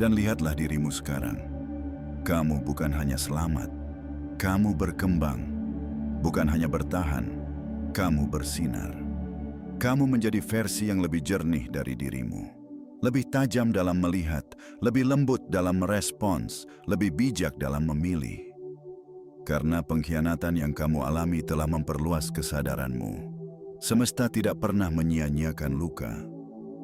Dan lihatlah dirimu sekarang. Kamu bukan hanya selamat, kamu berkembang. Bukan hanya bertahan, kamu bersinar. Kamu menjadi versi yang lebih jernih dari dirimu. Lebih tajam dalam melihat, lebih lembut dalam merespons, lebih bijak dalam memilih. Karena pengkhianatan yang kamu alami telah memperluas kesadaranmu. Semesta tidak pernah menyia-nyiakan luka.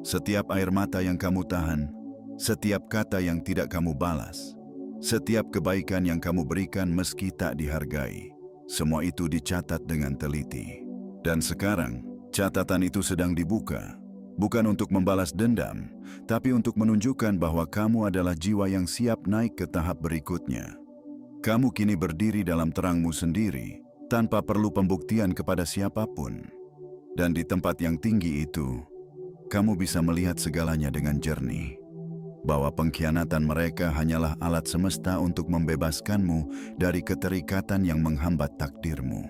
Setiap air mata yang kamu tahan, setiap kata yang tidak kamu balas, setiap kebaikan yang kamu berikan meski tak dihargai, semua itu dicatat dengan teliti. Dan sekarang, catatan itu sedang dibuka, bukan untuk membalas dendam, tapi untuk menunjukkan bahwa kamu adalah jiwa yang siap naik ke tahap berikutnya. Kamu kini berdiri dalam terangmu sendiri, tanpa perlu pembuktian kepada siapapun. Dan di tempat yang tinggi itu, kamu bisa melihat segalanya dengan jernih. Bahwa pengkhianatan mereka hanyalah alat semesta untuk membebaskanmu dari keterikatan yang menghambat takdirmu.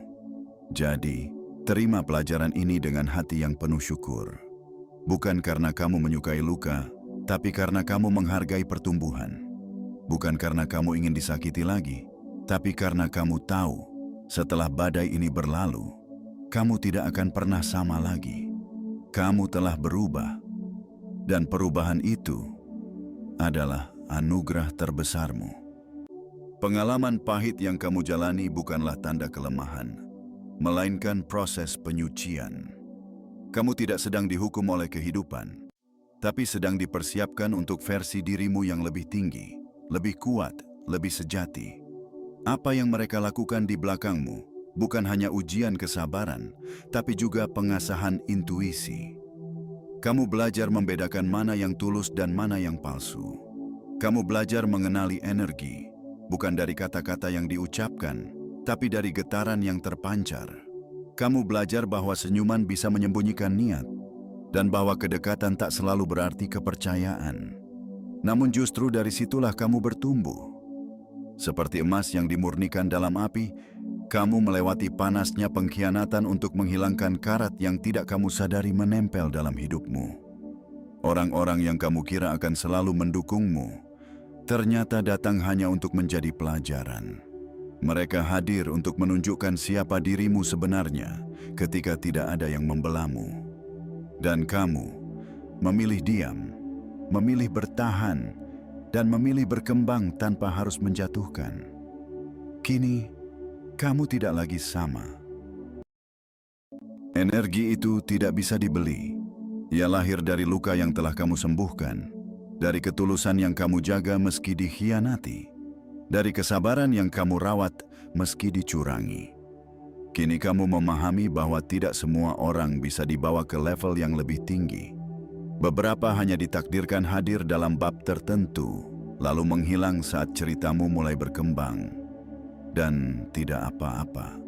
Jadi, terima pelajaran ini dengan hati yang penuh syukur. Bukan karena kamu menyukai luka, tapi karena kamu menghargai pertumbuhan. Bukan karena kamu ingin disakiti lagi, tapi karena kamu tahu, setelah badai ini berlalu, kamu tidak akan pernah sama lagi. Kamu telah berubah, dan perubahan itu adalah anugerah terbesarmu. Pengalaman pahit yang kamu jalani bukanlah tanda kelemahan, melainkan proses penyucian. Kamu tidak sedang dihukum oleh kehidupan, tapi sedang dipersiapkan untuk versi dirimu yang lebih tinggi, lebih kuat, lebih sejati. Apa yang mereka lakukan di belakangmu bukan hanya ujian kesabaran, tapi juga pengasahan intuisi. Kamu belajar membedakan mana yang tulus dan mana yang palsu. Kamu belajar mengenali energi, bukan dari kata-kata yang diucapkan, tapi dari getaran yang terpancar. Kamu belajar bahwa senyuman bisa menyembunyikan niat, dan bahwa kedekatan tak selalu berarti kepercayaan. Namun justru dari situlah kamu bertumbuh. Seperti emas yang dimurnikan dalam api, kamu melewati panasnya pengkhianatan untuk menghilangkan karat yang tidak kamu sadari menempel dalam hidupmu. Orang-orang yang kamu kira akan selalu mendukungmu, ternyata datang hanya untuk menjadi pelajaran. Mereka hadir untuk menunjukkan siapa dirimu sebenarnya ketika tidak ada yang membelamu. Dan kamu memilih diam, memilih bertahan, dan memilih berkembang tanpa harus menjatuhkan. Kini, kamu tidak lagi sama. Energi itu tidak bisa dibeli. Ia lahir dari luka yang telah kamu sembuhkan, dari ketulusan yang kamu jaga meski dikhianati, dari kesabaran yang kamu rawat meski dicurangi. Kini kamu memahami bahwa tidak semua orang bisa dibawa ke level yang lebih tinggi. Beberapa hanya ditakdirkan hadir dalam bab tertentu, lalu menghilang saat ceritamu mulai berkembang. Dan tidak apa-apa,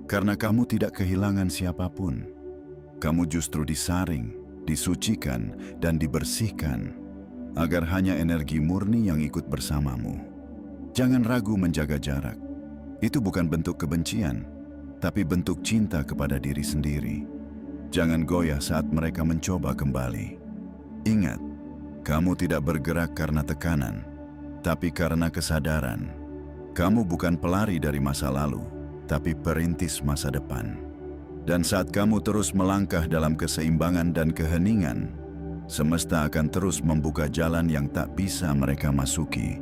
karena kamu tidak kehilangan siapapun. Kamu justru disaring, disucikan, dan dibersihkan, agar hanya energi murni yang ikut bersamamu. Jangan ragu menjaga jarak. Itu bukan bentuk kebencian, tapi bentuk cinta kepada diri sendiri. Jangan goyah saat mereka mencoba kembali. Ingat, kamu tidak bergerak karena tekanan, tapi karena kesadaran. Kamu bukan pelari dari masa lalu, tapi perintis masa depan. Dan saat kamu terus melangkah dalam keseimbangan dan keheningan, semesta akan terus membuka jalan yang tak bisa mereka masuki.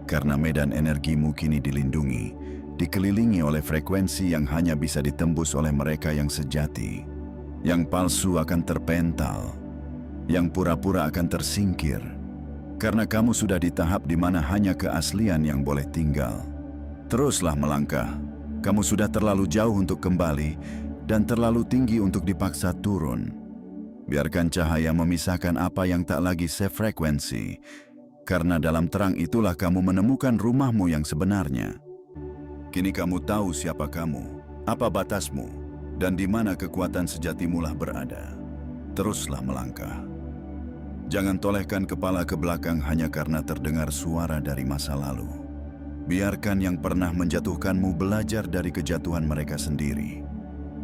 Karena medan energimu kini dilindungi, dikelilingi oleh frekuensi yang hanya bisa ditembus oleh mereka yang sejati. Yang palsu akan terpental, yang pura-pura akan tersingkir. Karena kamu sudah di tahap di mana hanya keaslian yang boleh tinggal. Teruslah melangkah. Kamu sudah terlalu jauh untuk kembali dan terlalu tinggi untuk dipaksa turun. Biarkan cahaya memisahkan apa yang tak lagi sefrekuensi. Karena dalam terang itulah kamu menemukan rumahmu yang sebenarnya. Kini kamu tahu siapa kamu, apa batasmu, dan di mana kekuatan sejatimulah berada. Teruslah melangkah. Jangan tolehkan kepala ke belakang hanya karena terdengar suara dari masa lalu. Biarkan yang pernah menjatuhkanmu belajar dari kejatuhan mereka sendiri.